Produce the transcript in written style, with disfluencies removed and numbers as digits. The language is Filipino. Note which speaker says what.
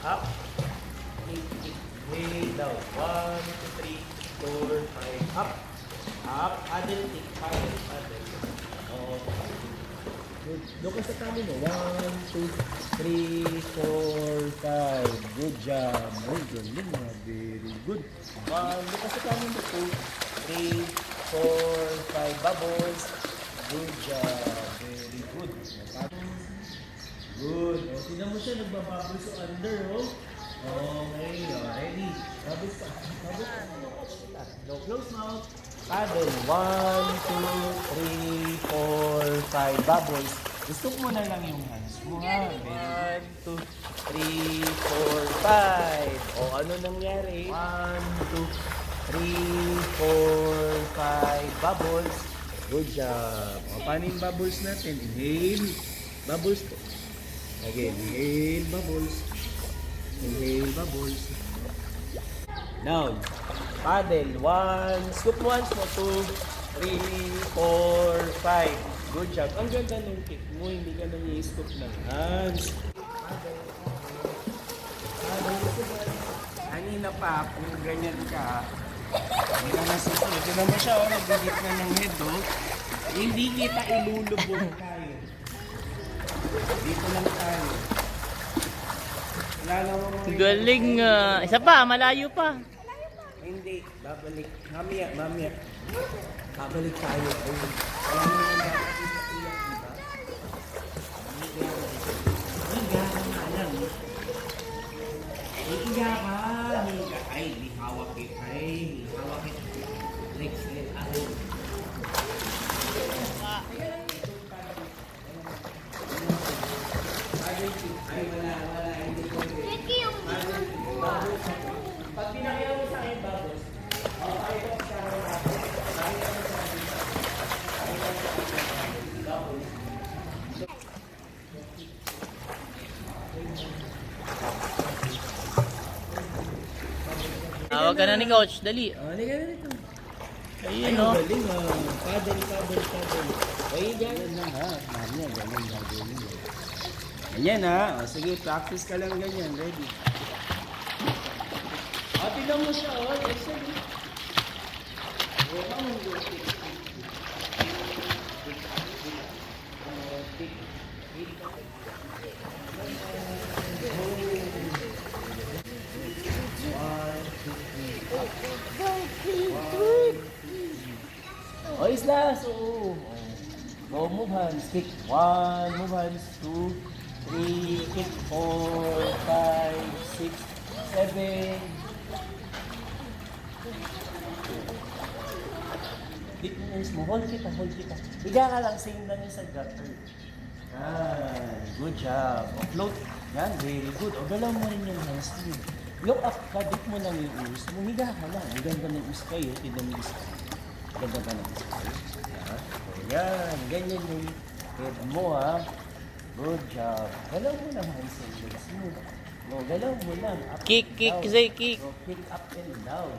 Speaker 1: Up. Kick, kick. Way down. 1, 2, 3, 4, 5. Up. Up. Paddle, kick. Paddle, paddle. Okay. Good. Doon ka sa kami mo. 1, 2, 3, 4, 5. Good job. Ay, galing na. Very good. Doon ka sa kami mo. 2, 3, 4, 5 bubbles. Good job. Very good. Good. O, tignan mo siya. Nagbabubbles sa under, oh. Okay. Ready. Bubbles pa. Bubbles pa. No, close mouth. Paddle. 1, 2, 3, 4, 5 bubbles. Gusto mo na lang yung hands mo, ha? 1, 2, 3, 4, 5. O, ano nangyari? 1, 2, 3, 4, 5 bubbles. Good job. O, paano yung bubbles natin? Inhale. Bubbles po. Again, inhale, bubbles. Inhale, bubbles. Now, paddle. 1, scoop once mo. 2, 3, 4, 5. Good job. Ang ganda ng kick mo. Hindi ka nang i-scoop ng hands. Kanina pa, kung ganyan ka, hindi ka nasusunod. Ito naman siya, nagdidip na ng head, oh. Hindi kita ilulubog tayo. Dito lang tayo. Wala naman.
Speaker 2: Galing nga. Isa pa, malayo pa.
Speaker 1: Hindi, babalik. Mamaya, mamaya. Babalik tayo. Wala naman dapat iyak, diba? Higa ka nga lang. Higa ka. Higa. Ay, di hawak it. Ay, di hawak it. Next, ay. Ay, wala. Hindi ko. Pag pinakita mo sa akin, bubbles, pakita ko sa akin, pakita mo sa akin, bubbles.
Speaker 2: Tawag ka na ni Coach, dali.
Speaker 1: Halika na dito.
Speaker 2: Ayun, no?
Speaker 1: Galing, paddle. Ay, ganyan lang, ha? Mamaya, ganyan. Ganyan, ha? O, sige, practice ka lang ganyan. Ready? Tignan mo siya, oh. Excellent. Oh, isla. So, go, move hands. Kick. 1, move hands. 2, 3, kick. 4, 5, 6, 7. Dip mo yung mo. Hold kita. Higa ka lang. Same lang yung sa gutter. Good job. O, float. Yan, very good. O, galaw mo rin yung hands mo. Look up ka. Dip mo lang yung ears mo. Higa ka lang. Ang ganda ng ears kayo. Tignan mo yung ears kayo. Ganda ka ng ears kayo. Yan. Ganyan yung head mo, ha. Good job. Galaw mo lang hands and legs mo. O, galaw mo lang. Up
Speaker 2: Kick,
Speaker 1: and down.
Speaker 2: Zay, kick.
Speaker 1: So, kick up and down.